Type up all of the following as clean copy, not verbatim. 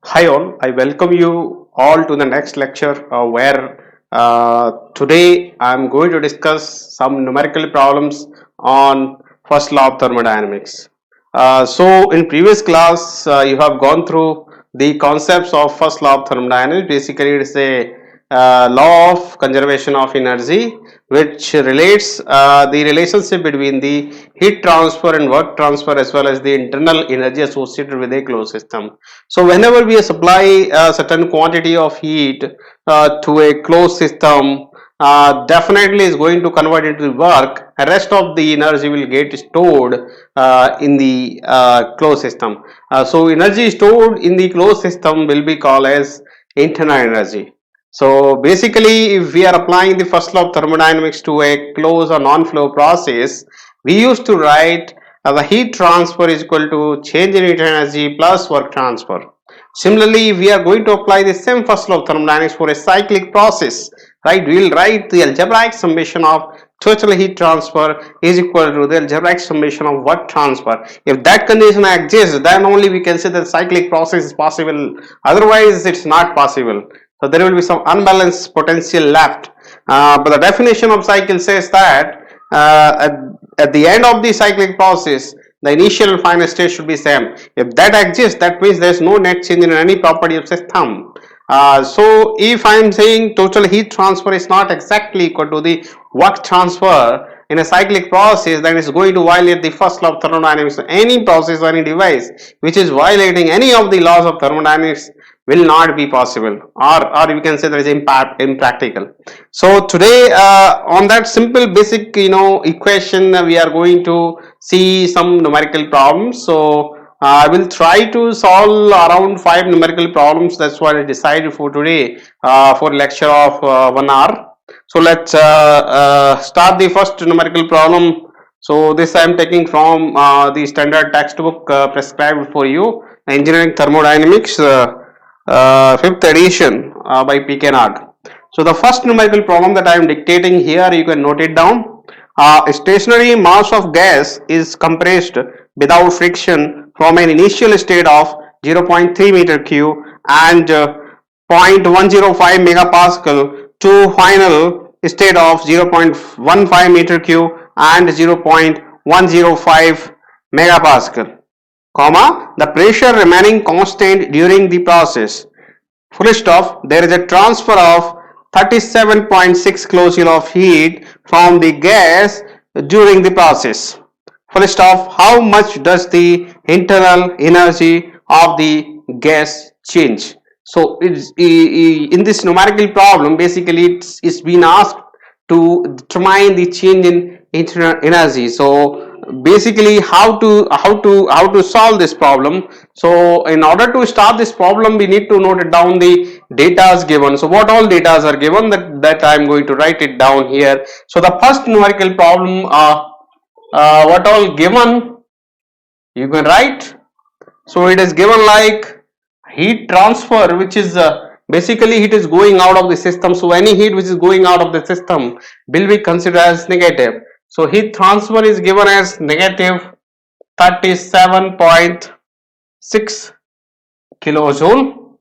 Hi all, I welcome you all to the next lecture where today I am going to discuss some numerical problems on first law of thermodynamics. So in previous class you have gone through the concepts of first law of thermodynamics. Basically it is a law of conservation of energy which relates the relationship between the heat transfer and work transfer as well as the internal energy associated with a closed system. So whenever we supply a certain quantity of heat to a closed system, definitely is going to convert into work. The rest of the energy will get stored in the closed system. So energy stored in the closed system will be called as internal energy. So basically, if we are applying the first law of thermodynamics to a closed or non-flow process, we used to write the heat transfer is equal to change in heat energy plus work transfer. Similarly, we are going to apply the same first law of thermodynamics for a cyclic process, right? We will write the algebraic summation of total heat transfer is equal to the algebraic summation of work transfer. If that condition exists, then only we can say that cyclic process is possible. Otherwise, it's not possible. So there will be some unbalanced potential left. But the definition of cycle says that at the end of the cyclic process, the initial and final state should be same. If that exists, that means there is no net change in any property of system. So if I am saying total heat transfer is not exactly equal to the work transfer in a cyclic process, then it's going to violate the first law of thermodynamics. So any process or any device which is violating any of the laws of thermodynamics will not be possible, or you can say that is impractical. So today on that simple basic equation we are going to see some numerical problems. So I will try to solve around 5 numerical problems. That's what I decided for today for lecture of 1 hour. So let's start the first numerical problem. So this I am taking from the standard textbook prescribed for you, Engineering Thermodynamics, 5th edition by P.K. Nag. So the first numerical problem that I am dictating here, you can note it down. A stationary mass of gas is compressed without friction from an initial state of 0.3 meter cube and 0.105 megapascal to final state of 0.15 meter cube and 0.105 megapascal, comma, the pressure remaining constant during the process. Full stop. There is a transfer of 37.6 kilojoule of heat from the gas during the process. Full stop. How much does the internal energy of the gas change? So it's in this numerical problem, basically it's been asked to determine the change in internal energy. So basically how to solve this problem. So in order to start this problem, we need to note it down the data given. So what all data are given, that I am going to write it down here. So the first numerical problem, what all given you can write. So it is given like heat transfer, which is basically heat is going out of the system. So any heat which is going out of the system will be considered as negative. So heat transfer is given as negative 37.6 kilojoule,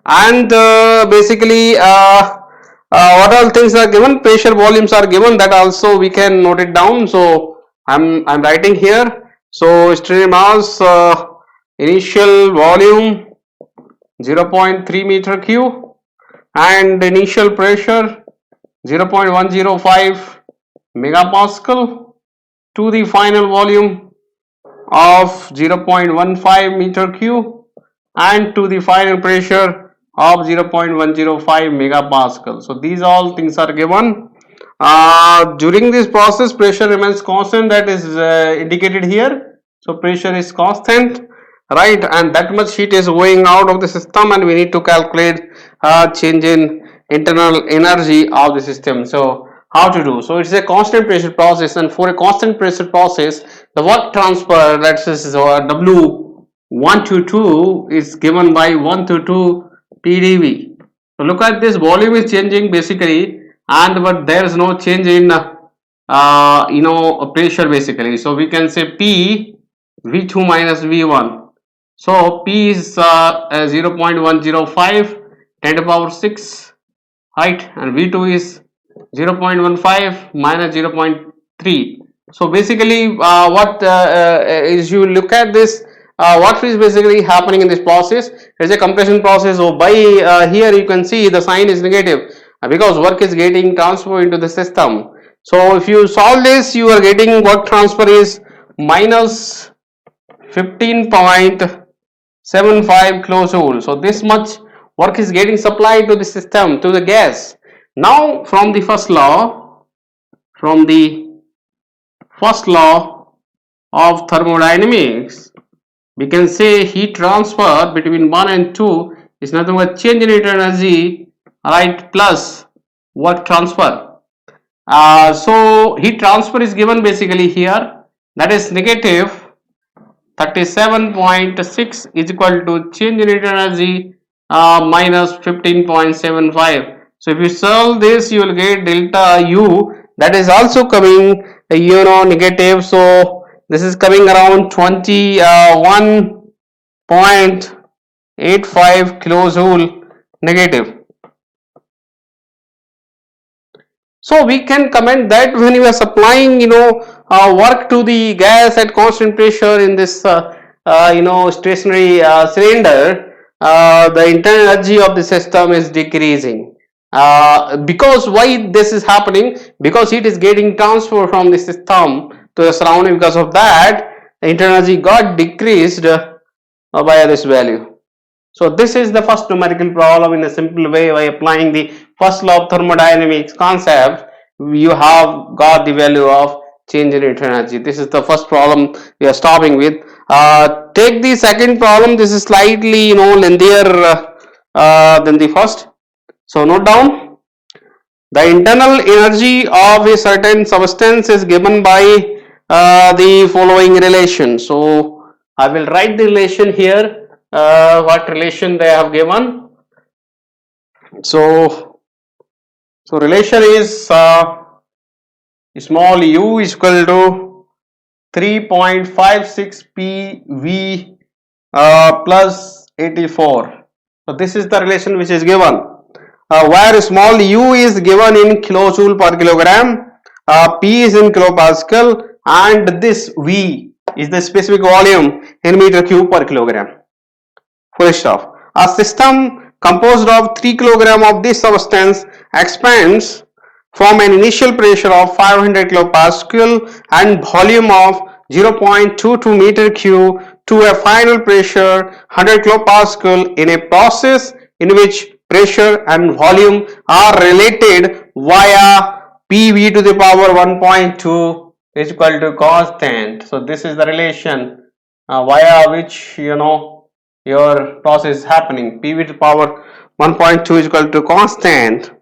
and basically what all things are given, pressure volumes are given, that also we can note it down. So I'm writing here. So stream mass, initial volume 0.3 meter cube and initial pressure 0.105 megapascal to the final volume of 0.15 meter cube and to the final pressure of 0.105 megapascal. So these all things are given. During this process, pressure remains constant, that is indicated here. So pressure is constant, right, and that much heat is going out of the system, and we need to calculate change in internal energy of the system. So how to do? So it's a constant pressure process, and for a constant pressure process, the work transfer, that is W122, is given by 122 PdV. So look at this, volume is changing basically, and but there is no change in pressure basically. So we can say P V2 minus V1. So P is 0.105 10 to the power 6, right, and V2 is 0.15 minus 0.3. So basically what is, you look at this, what is basically happening in this process. It is a compression process. So by here you can see the sign is negative because work is getting transferred into the system. So if you solve this, you are getting work transfer is minus 15.75 kilojoule. So this much work is getting supplied to the system, to the gas. Now from the first law, of thermodynamics, we can say heat transfer between 1 and 2 is nothing but change in heat energy, right, plus work transfer. So heat transfer is given basically here, that is negative 37.6 is equal to change in heat energy minus 15.75. So if you solve this, you will get delta U, that is also coming negative. So this is coming around 21.85 kilojoule negative. So we can comment that when you are supplying work to the gas at constant pressure in this stationary cylinder, the internal energy of the system is decreasing. Because why this is happening? Because heat is getting transferred from the system to the surrounding. Because of that, the internal energy got decreased by this value. So this is the first numerical problem in a simple way. By applying the first law of thermodynamics concept, you have got the value of change in heat energy. This is the first problem we are stopping with. Take the second problem. This is slightly lengthier than the first. So note down, the internal energy of a certain substance is given by the following relation. So I will write the relation here. What relation they have given. So relation is small u is equal to 3.56 PV plus 84. So this is the relation which is given. Where small u is given in kilojoule per kilogram, P is in kilopascal, and this V is the specific volume in meter cube per kilogram. Full stop. A system composed of 3 kg of this substance expands from an initial pressure of 500 kilopascal and volume of 0.22 meter cube to a final pressure 100 kilopascal in a process in which pressure and volume are related via PV to the power 1.2 is equal to constant. So this is the relation via which your process is happening. PV to the power 1.2 is equal to constant.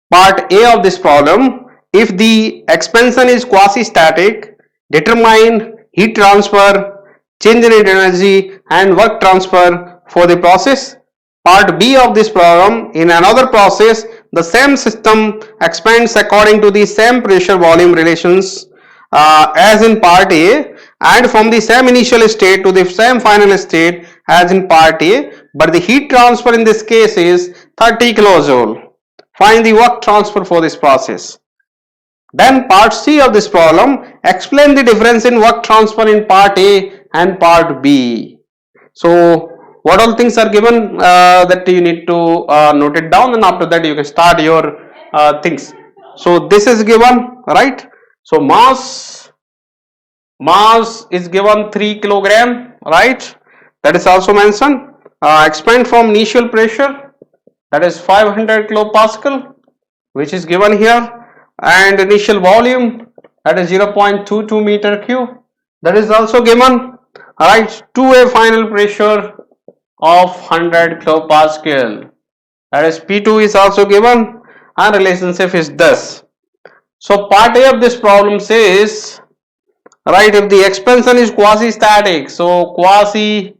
Part A of this problem, if the expansion is quasi-static, determine heat transfer, change in heat energy and work transfer for the process. Part B of this problem, in another process, the same system expands according to the same pressure volume relations as in part A, and from the same initial state to the same final state as in part A, but the heat transfer in this case is 30 kilojoule. Find the work transfer for this process. Then part C of this problem, explain the difference in work transfer in part A and part B. So what all things are given that you need to note it down, and after that you can start your things. So this is given, right? So mass is given 3 kilogram, right? That is also mentioned. Expand from initial pressure, that is 500 kilopascal, which is given here, and initial volume, that is 0.22 meter cube, that is also given, right, to a final pressure of 100 kilopascal, that is P2 is also given, and relationship is thus. So part A of this problem says, right, if the expansion is quasi-static, so quasi-static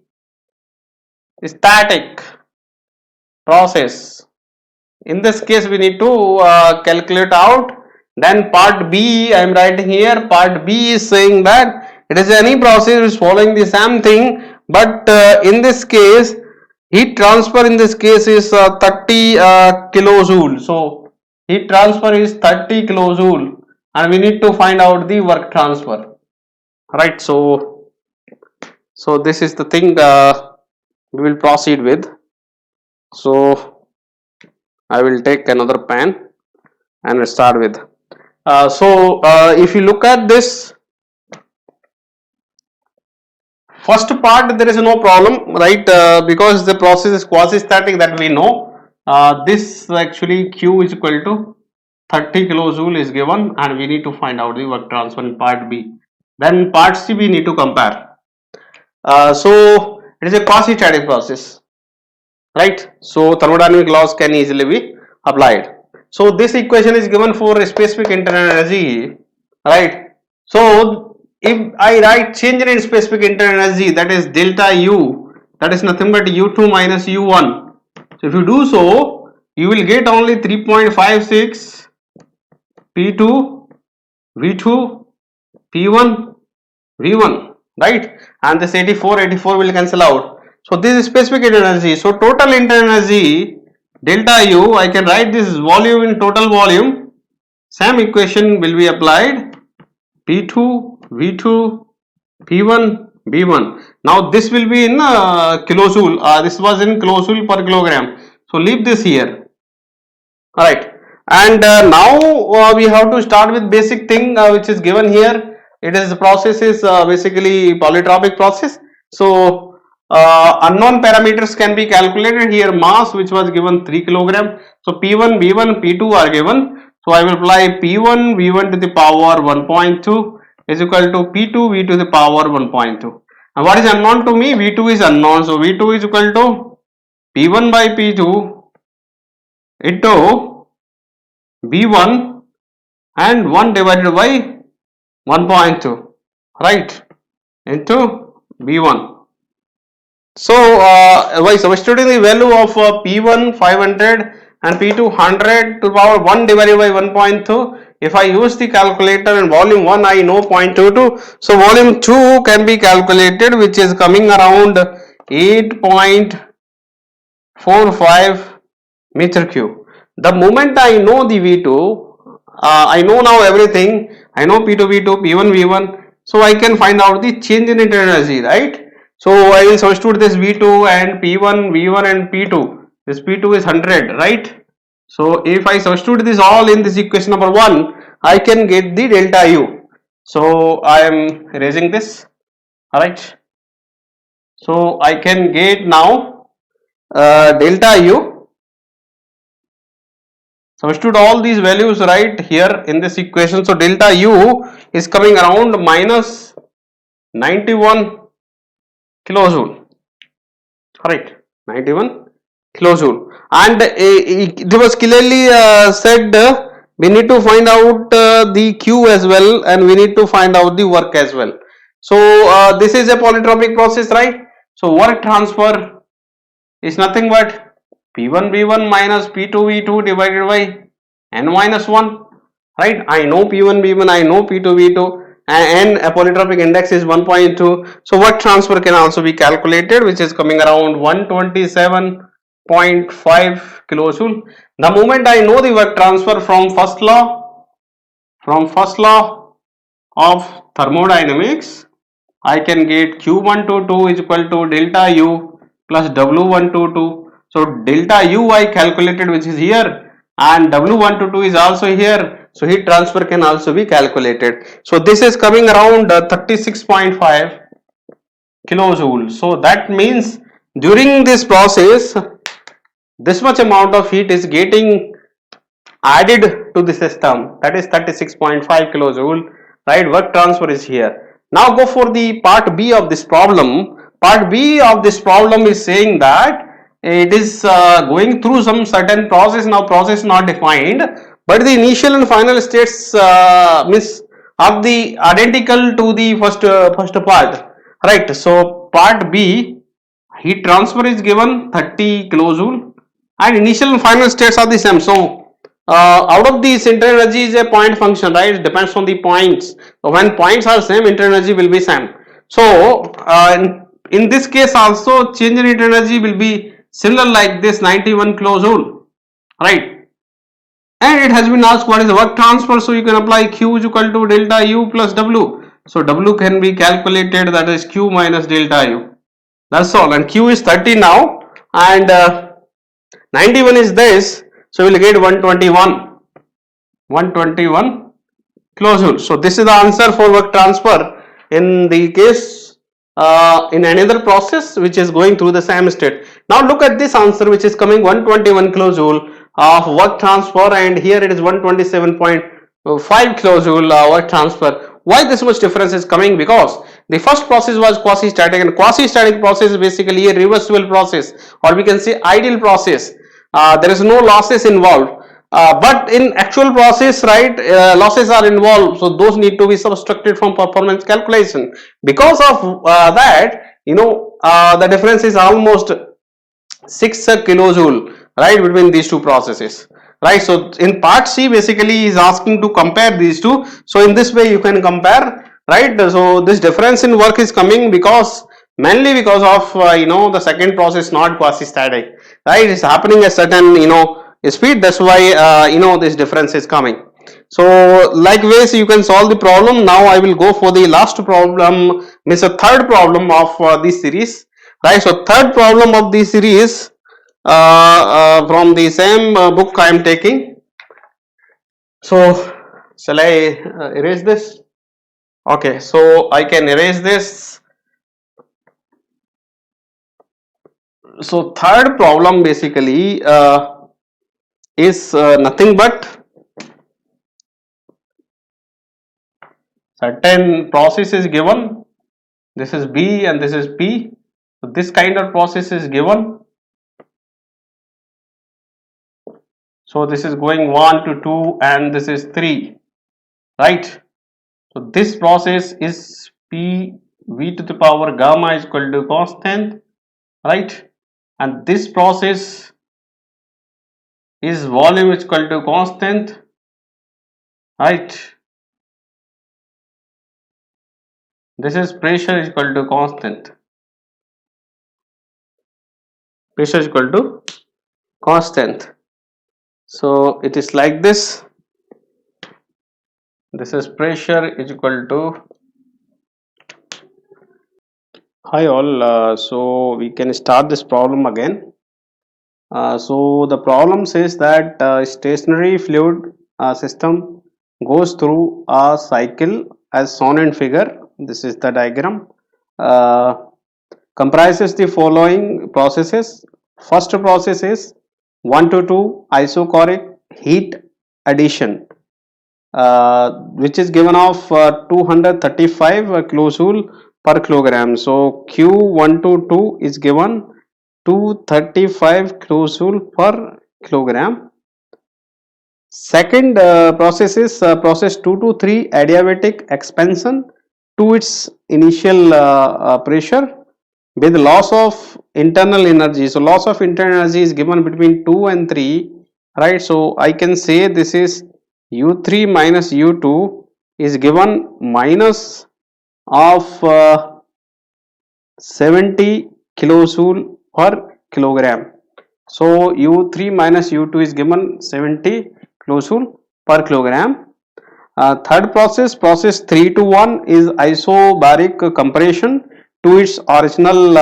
process, in this case we need to calculate out. Then part B, I am writing here, part B is saying that It is any process which is following the same thing, but in this case, heat transfer in this case is 30 kilojoule. So heat transfer is 30 kilojoule, and we need to find out the work transfer, right? So this is the thing we will proceed with. So I will take another pen and start with. If you look at this first part, there is no problem, right? Because the process is quasi-static, that we know. This actually Q is equal to 30 kilojoule is given, and we need to find out the work transfer in part B. Then part C we need to compare. So it is a quasi-static process, right? So thermodynamic laws can easily be applied. So this equation is given for a specific internal energy, right? So if I write change in specific internal energy, that is delta U, that is nothing but U2 minus U1. So if you do so, you will get only 3.56 P2 V2 P1 V1, right? And this 84 will cancel out. So this is specific internal energy. So total internal energy delta U, I can write this volume in total volume. Same equation will be applied. P2 V2 P1 B1. Now this will be in kilojoule. This was in kilojoule per kilogram. So leave this here. Alright. And now we have to start with basic thing which is given here. It is the process is basically polytropic process. So unknown parameters can be calculated here. Mass which was given 3 kilogram. So P1, B1, P2 are given. So I will apply P1, V1 to the power 1.2 is equal to P2, V to the power 1.2. And what is unknown to me? V2 is unknown. So V2 is equal to P1 by P2 into V1 and 1 divided by 1.2, right, into V1. So by substituting the value of P1 500 and P2 100 to the power 1 divided by 1.2, if I use the calculator and volume 1 I know 0.22, so volume 2 can be calculated, which is coming around 8.45 meter cube. The moment I know the V2, I know now everything. I know P2 V2 P1 V1, so I can find out the change in internal energy, right? So I will substitute this V2 and P1 V1 and P2. This P2 is 100, right? So if I substitute this all in this equation number 1, I can get the delta U. So I am erasing this, alright. So I can get now delta U. Substitute all these values right here in this equation. So delta U is coming around minus 91 kilojoule, alright, 91 kilojoule. And it was clearly said we need to find out the Q as well, and we need to find out the work as well. So this is a polytropic process, right? So work transfer is nothing but P1 V1 minus P2 V2 divided by n minus 1, right? I know P1 V1, I know P2 V2, and a polytropic index is 1.2. So work transfer can also be calculated, which is coming around 127.5 kilojoule. The moment I know the work transfer from first law of thermodynamics, I can get Q122 is equal to delta U plus W122. So delta U I calculated, which is here, and W122 is also here. So heat transfer can also be calculated. So this is coming around 36.5 kilojoule. So that means during this process, this much amount of heat is getting added to the system, that is 36.5 kilojoule, right? Work transfer is here. Now go for the part B of this problem. Part B of this problem is saying that it is going through some certain process. Now process not defined, but the initial and final states means are the identical to the first part, right? So part B, heat transfer is given 30 kilojoule and initial and final states are the same. So out of these, internal energy is a point function, right? It depends on the points. So when points are same, internal energy will be same. So in this case also, change in internal energy will be similar like this 91 kilojoule, right? And it has been asked what is the work transfer, so you can apply Q is equal to delta U plus W. So W can be calculated, that is Q minus delta U. That's all. And Q is 30 now, and 91 is this, so we'll get 121 kilojoule. So this is the answer for work transfer in the case in another process which is going through the same state. Now look at this answer which is coming 121 kilojoule of work transfer, and here it is 127.5 kilojoule work transfer. Why this much difference is coming? Because the first process was quasi-static, and quasi-static process is basically a reversible process, or we can say ideal process. There is no losses involved. But in actual process, right, losses are involved, so those need to be subtracted from performance calculation. Because of that, the difference is almost 6 kilojoule, right, between these two processes, right? So in part C, basically is asking to compare these two. So in this way you can compare, right? So this difference in work is coming because mainly because of the second process not quasi-static, right? It's happening at certain speed. That's why this difference is coming. So likewise you can solve the problem. Now I will go for the last problem, means a third problem of this series, right? So third problem of this series from the same book I am taking. So shall I erase this? Okay, so I can erase this. So third problem basically is nothing but certain process is given. This is B and this is P. So this kind of process is given. So this is going 1 to 2 and this is 3, right? So this process is P V to the power gamma is equal to constant, right? And this process is volume is equal to constant, right? This is pressure is equal to constant. Pressure is equal to constant. So it is like this. This is pressure is equal to. Hi all. So we can start this problem again. So the problem says that stationary fluid system goes through a cycle as shown in figure. This is the diagram. Comprises the following processes. First process is 1 to 2 isochoric heat addition, which is given of 235 kilojoule per kilogram. So Q1 to 2 is given 235 kilojoule per kilogram. Second process is process 2 to 3 adiabatic expansion to its initial pressure with loss of internal energy. So loss of internal energy is given between 2 and 3, right? So I can say this is U3 minus U2 is given minus of 70 kilojoule per kilogram. So U3 minus U2 is given 70 kilojoule per kilogram. Third process, process 3 to 1 is isobaric compression to its original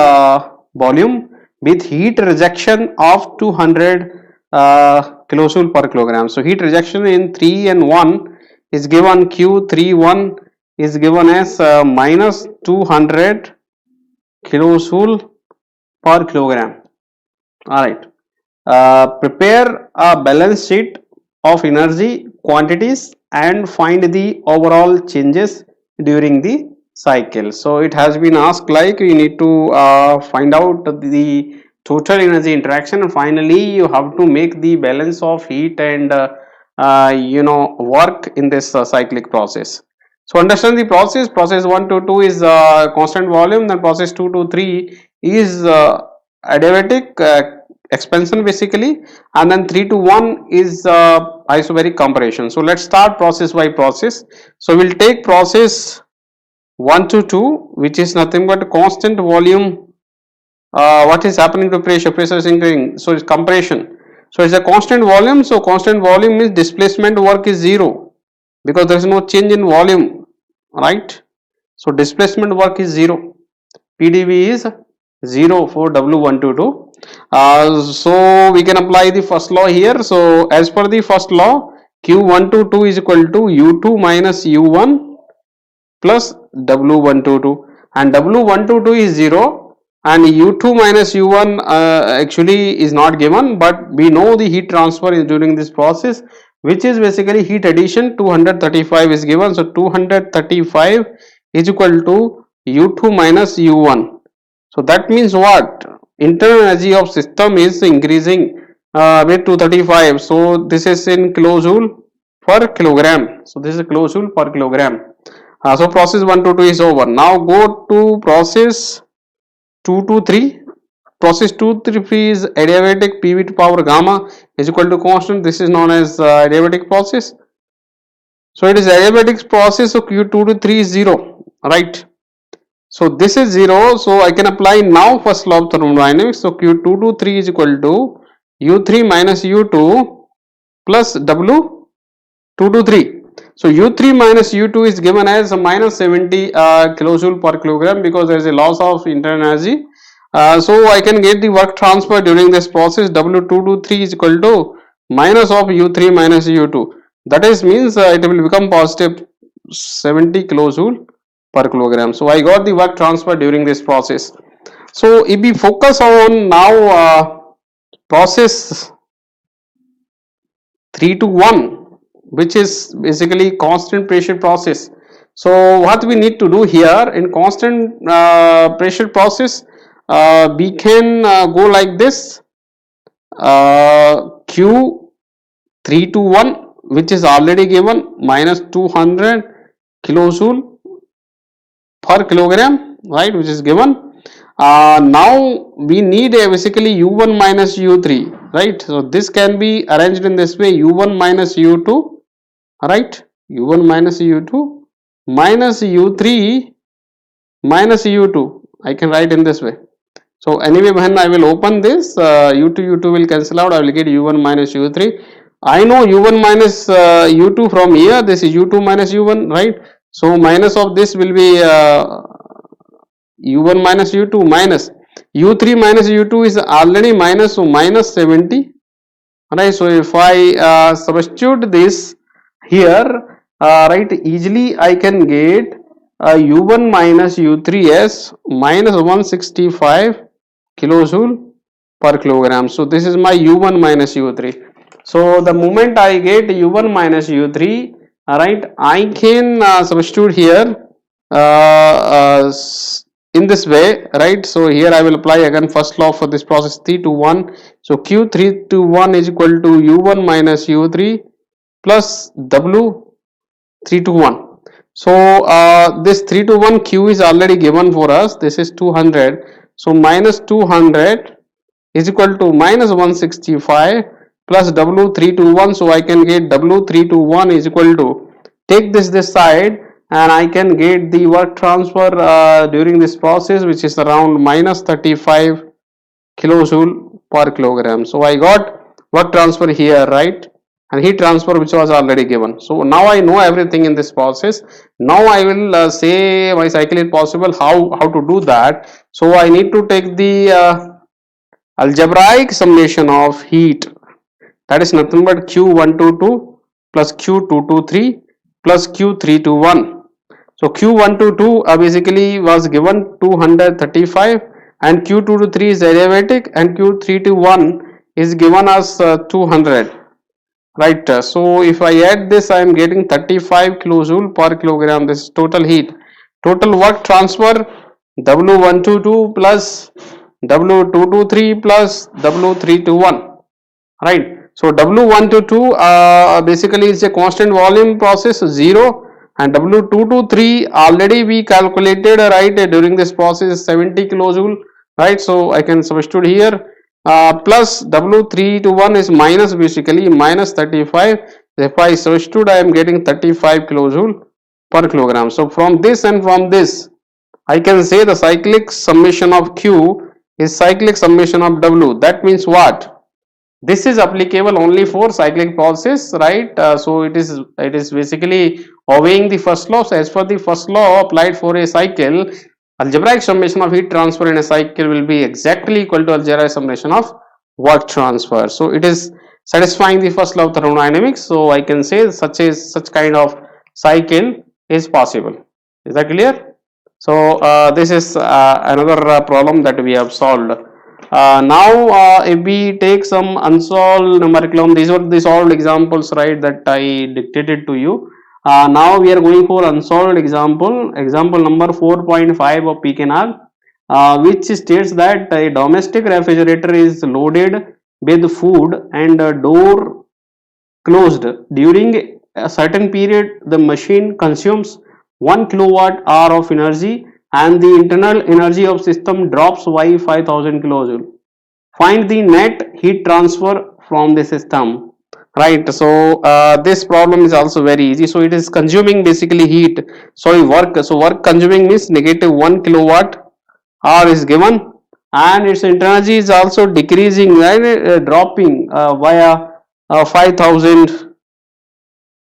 volume with heat rejection of 200 kilojoule per kilogram. So heat rejection in 3 and 1 is given Q31 is given as minus 200 kilojoule per kilogram. Alright. Prepare a balance sheet of energy quantities and find the overall changes during the cycle. So it has been asked like you need to find out the total energy interaction, and finally you have to make the balance of heat and work in this cyclic process. So understand the process. Process 1 to 2 is constant volume, then process 2 to 3 is adiabatic expansion basically, and then 3 to 1 is isobaric compression. So let's start process by process. So we'll take process 1 to 2, which is nothing but constant volume. What is happening to pressure? Pressure is increasing, so it's compression. So it's a constant volume. So constant volume means displacement work is zero because there is no change in volume, right? So displacement work is zero. PdV is 0 for W122. So we can apply the first law here. So as per the first law, Q122 is equal to U2 minus U1 plus W122, and W122 is 0 and U2 minus U1 actually is not given, but we know the heat transfer is during this process, which is basically heat addition. 235 is given, so 235 is equal to U2 minus U1. So that means what? Internal energy of system is increasing with 235. So this is in kilojoule per kilogram. So this is kilojoule per kilogram. So process 1 to 2 is over. Now go to process 2 to 3. Process 2 to 3 is adiabatic. PV to power gamma is equal to constant. This is known as adiabatic process. So it is adiabatic process. So Q2 to 3 is 0, right? So this is 0. So I can apply now first law of thermodynamics. So Q2 to 3 is equal to U3 minus U2 plus W2 to 3. So U3 minus U2 is given as minus 70 kilojoule per kilogram because there is a loss of internal energy. So I can get the work transfer during this process. W2 to 3 is equal to minus of U3 minus U2. That is means it will become positive 70 kilojoule per kilogram. So I got the work transfer during this process. So if we focus on now process 3 to 1, which is basically constant pressure process. So what we need to do here in constant pressure process, we can go like this. Q3 to 1, which is already given, minus 200 kilojoule per kilogram, right, which is given. Now we need basically U1 minus U3, right? So this can be arranged in this way: U1 minus U2, right? U1 minus U2 minus U3 minus U2. I can write in this way. So anyway, when I will open this, U2 will cancel out. I will get U1 minus U3. I know U1 minus U2 from here. This is U2 minus U1, right? So minus of this will be U1 minus U2 minus U3 minus U2 is already minus, so minus 70. Right? So if I substitute this here, right, easily I can get U1 minus U3 as minus 165 kilojoule per kilogram. So this is my U1 minus U3. So the moment I get U1 minus U3, right, I can substitute here in this way, right? So here I will apply again first law for this process 3 to 1. So Q3 to 1 is equal to U1 minus U3 plus W3 to 1. So this 3 to 1 Q is already given for us. This is 200. So minus 200 is equal to minus 165 plus W3 to 1. So I can get W3 to 1 is equal to, take this side, and I can get the work transfer during this process, which is around minus 35 kilojoule per kilogram. So I got work transfer here, right, and heat transfer which was already given. So now I know everything in this process. Now I will say my cycle is possible. How to do that? So I need to take the algebraic summation of heat, that is nothing but Q122 plus Q223 plus Q321. So Q122 basically was given 235, and Q223 is adiabatic, and Q321 is given as 200, right? So if I add this, I am getting 35 kilojoule per kilogram. This is total heat. Total work transfer W122 plus W223 plus W321, right? So W122 basically is a constant volume process, 0, and W223 already we calculated, right, during this process 70 kilojoule, right? So I can substitute here, plus W321 is minus, basically minus 35. If I substitute, I am getting 35 kilojoule per kilogram. So from this and from this, I can say the cyclic summation of Q is cyclic summation of W. That means what? This is applicable only for cyclic process, right? So it is basically obeying the first law. So as per the first law applied for a cycle, algebraic summation of heat transfer in a cycle will be exactly equal to algebraic summation of work transfer. So it is satisfying the first law of thermodynamics. So I can say such kind of cycle is possible. Is that clear? So this is another problem that we have solved. Now if we take some unsolved numerical problem, these were the solved examples, right, that I dictated to you. Now we are going for unsolved example number 4.5 of PKNAG, which states that a domestic refrigerator is loaded with food and a door closed. During a certain period, the machine consumes 1 kilowatt hour of energy and the internal energy of system drops by 5000 kilojoule. Find the net heat transfer from the system. Right, so this problem is also very easy. So it is consuming basically heat, sorry, work. So work consuming means negative 1 kilowatt hour is given, and its energy is also decreasing, right, dropping via 5000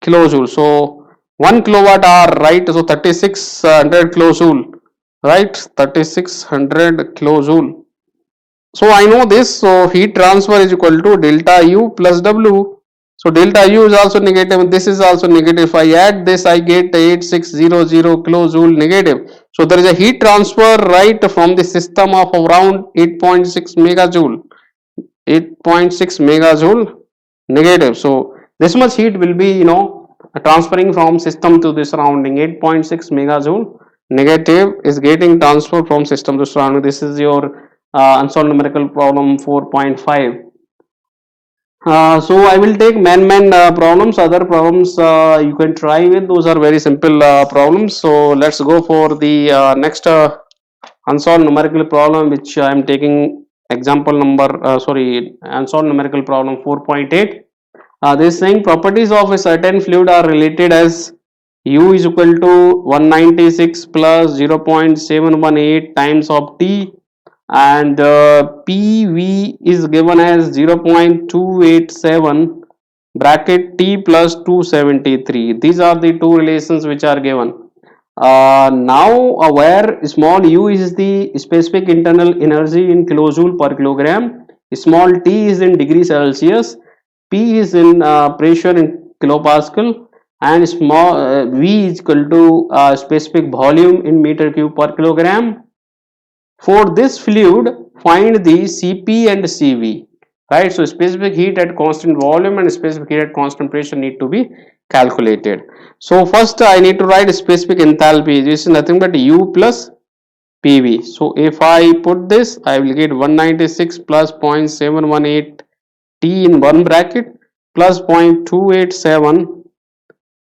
kilojoule. So 1 kilowatt hour, right? So 3600 kilojoule, right? 3600 kilojoule. So I know this. So heat transfer is equal to delta U plus W. So delta U is also negative and this is also negative. If I add this, I get 8600 kilojoule negative. So there is a heat transfer, right, from the system of around 8.6 megajoule. 8.6 megajoule negative. So this much heat will be, transferring from system to the surrounding. 8.6 megajoule negative is getting transferred from system to surrounding. This is your unsolved numerical problem 4.5. So I will take man problems. Other problems you can try with. Those are very simple problems. So let's go for the next unsolved numerical problem, which I am taking example number unsolved numerical problem 4.8. This is saying properties of a certain fluid are related as U is equal to 196 plus 0.718 times of T, and PV is given as 0.287 bracket T plus 273. These are the two relations which are given. Now where small u is the specific internal energy in kilojoule per kilogram, small t is in degree Celsius, P is in pressure in kilopascal, and small V is equal to specific volume in meter cube per kilogram. For this fluid, find the Cp and Cv. Right, so specific heat at constant volume and specific heat at constant pressure need to be calculated. So first I need to write specific enthalpy. This is nothing but U plus PV. So if I put this, I will get 196 plus 0.718 T in one bracket plus 0.287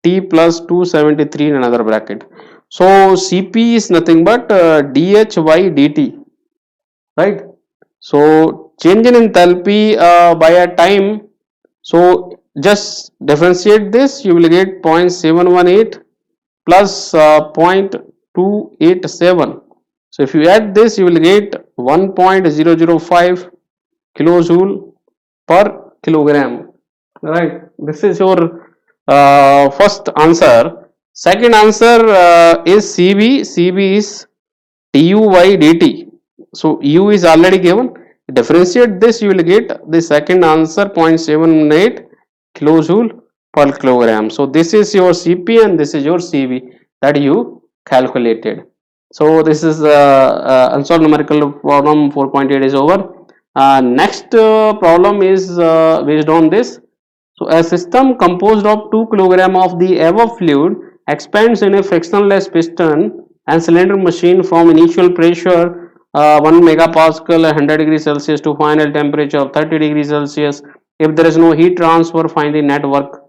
T plus 273 in another bracket. So Cp is nothing but dH by dt, right? So change in enthalpy by a time. So just differentiate this, you will get 0.718 plus 0.287. So if you add this, you will get 1.005 kilojoule per kilogram. Right? This is your first answer. Second answer is Cv. Cv is du by dt. So u is already given. Differentiate this, you will get the second answer 0.78 kilojoule per kilogram. So this is your Cp and this is your Cv that you calculated. So this is unsolved numerical problem 4.8 is over. Next problem is based on this. So a system composed of 2 kg of the above fluid expands in a frictionless piston and cylinder machine from initial pressure 1 megapascal 100 degrees Celsius to final temperature of 30 degrees Celsius. If there is no heat transfer, find the net work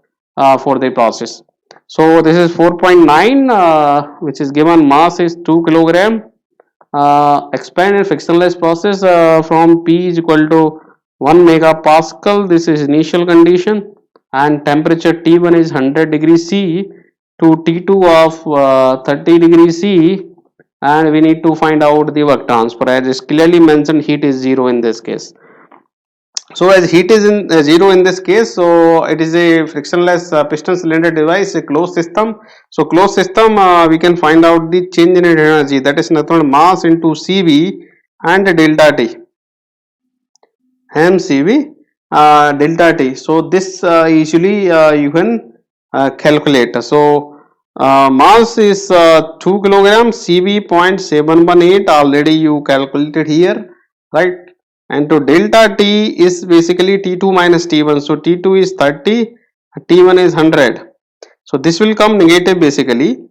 for the process. So this is 4.9 which is given mass is 2 kg. Expand in frictionless process from P is equal to 1 megapascal. This is initial condition. and temperature T1 is 100 degrees C to T2 of 30 degrees C, and we need to find out the work transfer. As is clearly mentioned, heat is 0 in this case. So as heat is in 0 in this case, so it is a frictionless piston cylinder device, a closed system. So closed system, we can find out the change in energy, that is nothing but mass into CV and delta T, mCV delta T. So this usually you can calculate. So mass is 2 kilograms, CV 0.718 already you calculated here, right? And to delta T is basically T2 minus T1. So T2 is 30, T1 is 100. So this will come negative basically.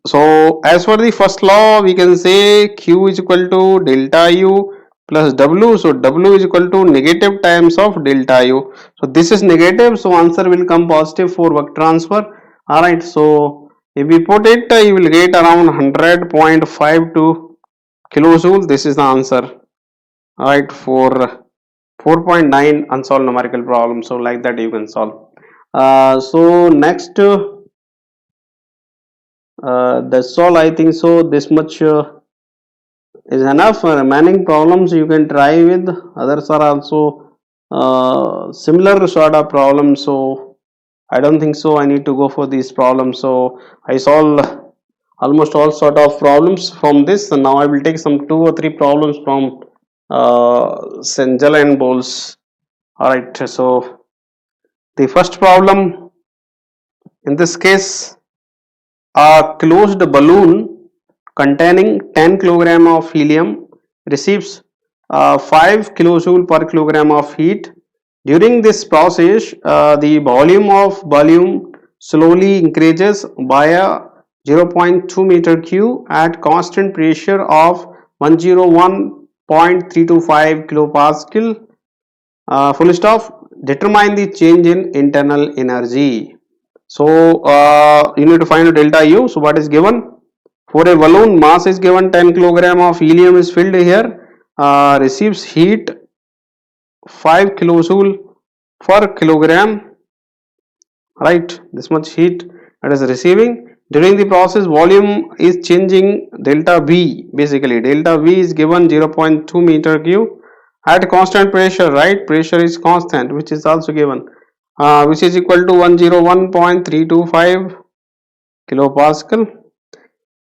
So as for the first law, we can say Q is equal to delta U plus W. So W is equal to negative times of delta U. So this is negative. So answer will come positive for work transfer. Alright. So if we put it, you will get around 100.52 kilojoule. This is the answer. Alright, for 4.9 unsolved numerical problem. So like that you can solve. So next, that's all I think. So this much is enough. Remaining problems you can try with. Others are also similar sort of problems. So I don't think so I need to go for these problems. So I solve almost all sort of problems from this, and now I will take some 2 or 3 problems from Senjal and Bowles. Alright, so the first problem in this case, a closed balloon containing 10 kilogram of helium receives 5 kilojoule per kilogram of heat. During this process, the volume of balloon slowly increases by a 0.2 meter cube at constant pressure of 101.325 kilopascal. Full stop. Determine the change in internal energy. So you need to find a delta U. So what is given? For a balloon, mass is given 10 kilogram of helium is filled here, receives heat 5 kilojoule per kilogram, right? This much heat it is receiving. During the process, volume is changing delta V. Basically, delta V is given 0.2 meter cube at constant pressure, right? Pressure is constant, which is also given, which is equal to 101.325 kilopascal.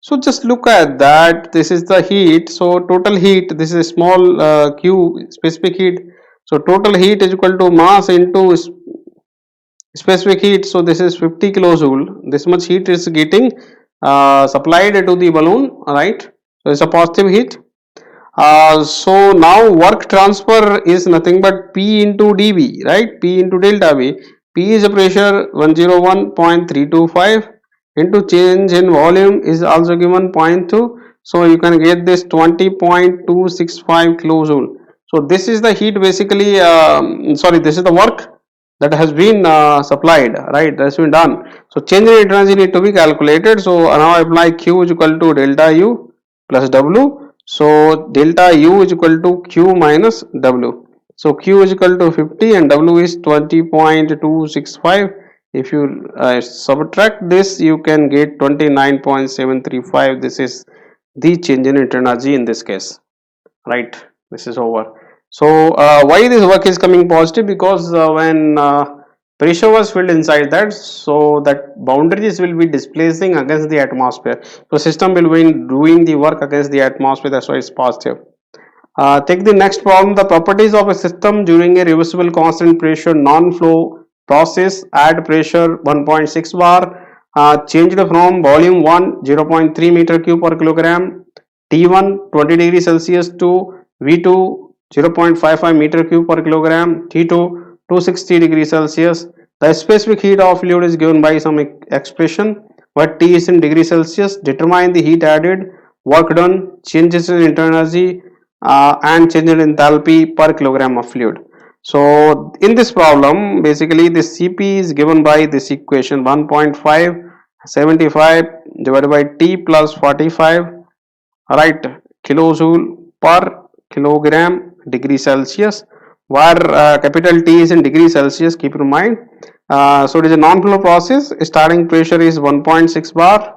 So just look at that. This is the heat. So total heat. This is a small q specific heat. So total heat is equal to mass into specific heat. So this is 50 kilojoule. This much heat is getting supplied to the balloon, right? So it's a positive heat. So now work transfer is nothing but P into dV, right? P into delta V. P is a pressure 101.325 into change in volume is also given 0.2. So you can get this 20.265 kilojoule. So this is the heat basically, sorry, this is the work that has been supplied, right? That's been done. So change in energy need to be calculated. So now I apply Q is equal to delta U plus W. So delta U is equal to Q minus W. So Q is equal to 50 and W is 20.265. If you subtract this, you can get 29.735. This is the change in energy in this case, right? This is over. So why this work is coming positive? Because when pressure was filled inside that, so that boundaries will be displacing against the atmosphere. So system will be doing the work against the atmosphere. That's why it's positive. Take the next problem. The properties of a system during a reversible constant pressure non-flow process. Add pressure 1.6 bar. Changed from volume 1 0.3 meter cube per kilogram. T1 20 degree Celsius to V2 0.55 meter cube per kilogram. T2 260 degree Celsius. The specific heat of fluid is given by some expression, but T is in degree Celsius. Determine the heat added, work done, changes in internal energy, and change in enthalpy per kilogram of fluid. So in this problem, basically this Cp is given by this equation 1.575 divided by T plus 45, right, kilojoule per kilogram degree Celsius, where capital T is in degree Celsius, keep in mind. So it is a non-flow process. Starting pressure is 1.6 bar.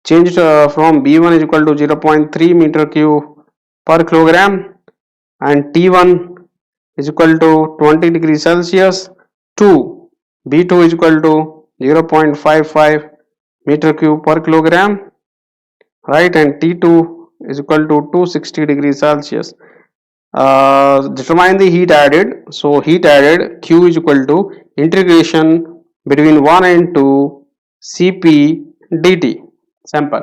Changed from B1 is equal to 0.3 meter cube per kilogram, and T1 is equal to 20 degrees Celsius to B2 is equal to 0.55 meter cube per kilogram, right, and T2 is equal to 260 degrees Celsius. Determine the heat added. So heat added Q is equal to integration between 1 and 2 Cp dt. Sample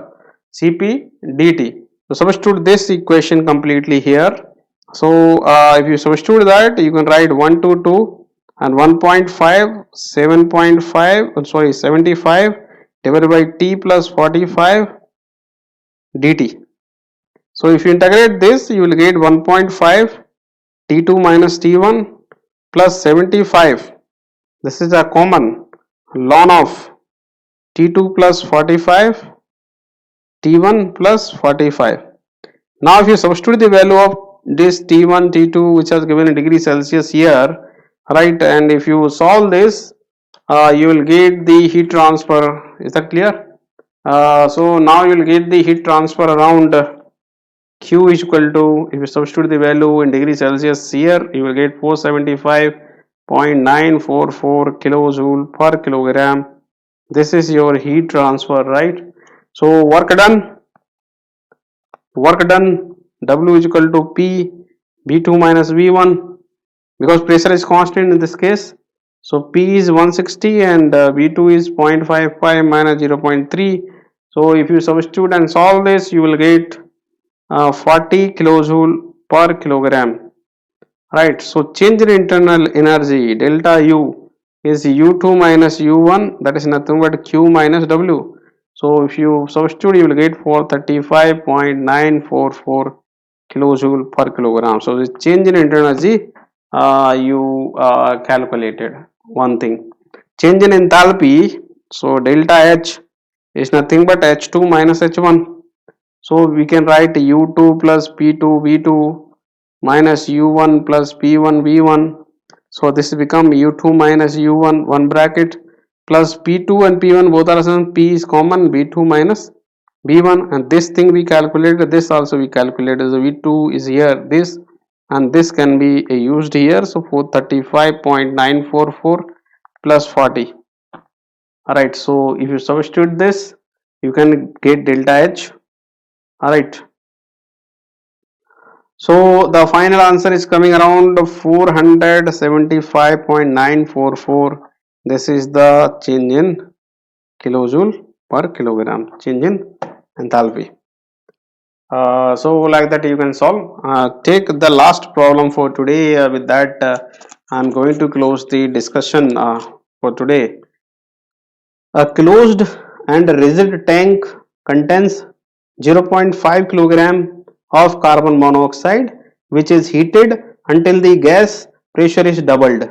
Cp dt. So substitute this equation completely here. So if you substitute that, you can write 1 to 2 and 1.5 7.5 sorry 75 divided by T plus 45 dt. So if you integrate this, you will get 1.5 T2 minus T1 plus 75. This is a common ln of T2 plus 45 T1 plus 45. Now if you substitute the value of this T1 T2 which has given in degree Celsius here, right, and if you solve this, you will get the heat transfer. Is that clear? So now you will get the heat transfer around Q is equal to, if you substitute the value in degree Celsius here, you will get 475.944 kilojoule per kilogram. This is your heat transfer, right? So work done, W is equal to P B2 minus V1, because pressure is constant in this case. So P is 160 and V2 is 0.55 minus 0.3. So if you substitute and solve this, you will get 40 kilojoule per kilogram, right? So change in internal energy delta U is U2 minus U1, that is nothing but Q minus W. So if you substitute, you will get 435.944 kilojoule per kilogram. So the change in internal energy you calculated. One thing, change in enthalpy, so delta H is nothing but H2 minus H1. So we can write U2 plus P2 V2 minus U1 plus P1 V1. So this become U2 minus U1 one bracket plus P2 and P1 both are same. P is common, V2 minus V1, and this thing we calculated, this also we calculated. So V2 is here, this, and this can be used here. So 435.944 plus 40. Alright, so if you substitute this, you can get delta H. Alright, so the final answer is coming around 475.944. This is the change in kilojoule per kilogram, change in enthalpy. So like that you can solve. Take the last problem for today. With that, I am going to close the discussion for today. A closed and rigid tank contains 0.5 kilogram of carbon monoxide, which is heated until the gas pressure is doubled.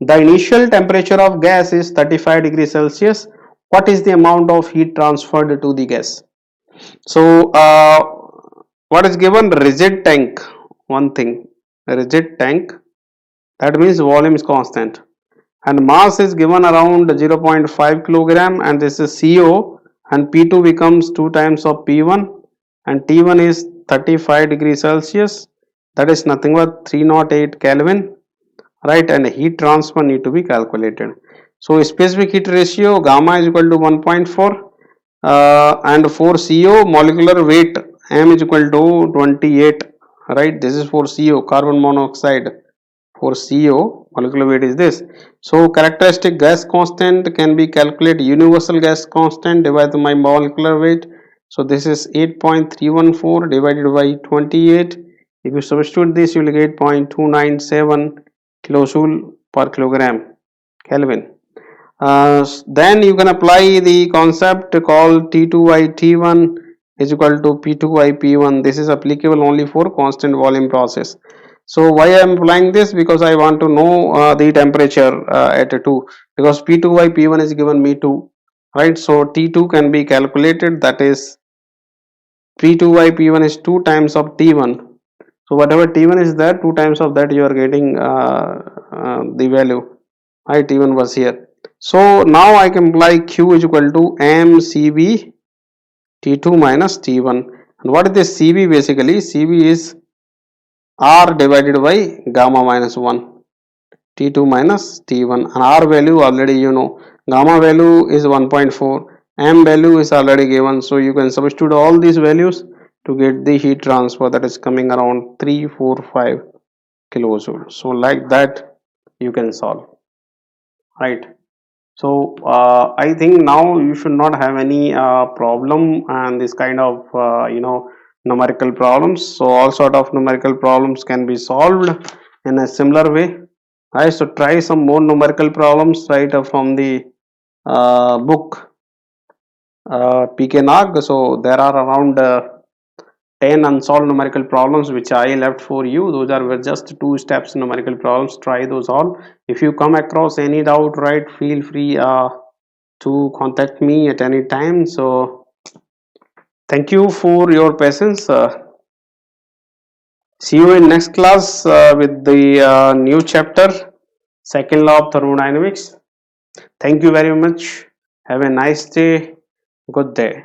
The initial temperature of gas is 35 degrees Celsius. What is the amount of heat transferred to the gas? So what is given? Rigid tank. One thing, rigid tank, that means volume is constant, and mass is given around 0.5 kilogram, and this is CO, and P2 becomes 2 times of P1, and T1 is 35 degrees Celsius, that is nothing but 308 Kelvin, right, and heat transfer need to be calculated. So specific heat ratio gamma is equal to 1.4, and for CO molecular weight M is equal to 28, right, this is for CO carbon monoxide. For CO molecular weight is this. So characteristic gas constant can be calculated, universal gas constant divided by molecular weight. So this is 8.314 divided by 28. If you substitute this, you will get 0.297 kilojoule per kilogram Kelvin. Then you can apply the concept called T2 by T1 is equal to P2 by P1. This is applicable only for constant volume process. So why I am applying this? Because I want to know the temperature at 2, because P2 by P1 is given me 2, right? So T2 can be calculated, that is P2 by P1 is 2 times of T1. So whatever T1 is there, 2 times of that you are getting the value. right? T1 was here. So now I can apply Q is equal to mCB T2 minus T1. And what is this CB basically? CB is R divided by gamma minus 1. T2 minus T1, and R value already you know, gamma value is 1.4, M value is already given, so you can substitute all these values to get the heat transfer that is coming around 345 kilojoule. So like that you can solve, right? So I think now you should not have any problem and this kind of numerical problems. So all sort of numerical problems can be solved in a similar way. I should try some more numerical problems right from the book PK Nag. So there are around 10 unsolved numerical problems which I left for you. Those are just 2 steps numerical problems. Try those all. If you come across any doubt, right, feel free to contact me at any time. So thank you for your patience. See you in next class with the new chapter, second law of thermodynamics. Thank you very much. Have a nice day. Good day.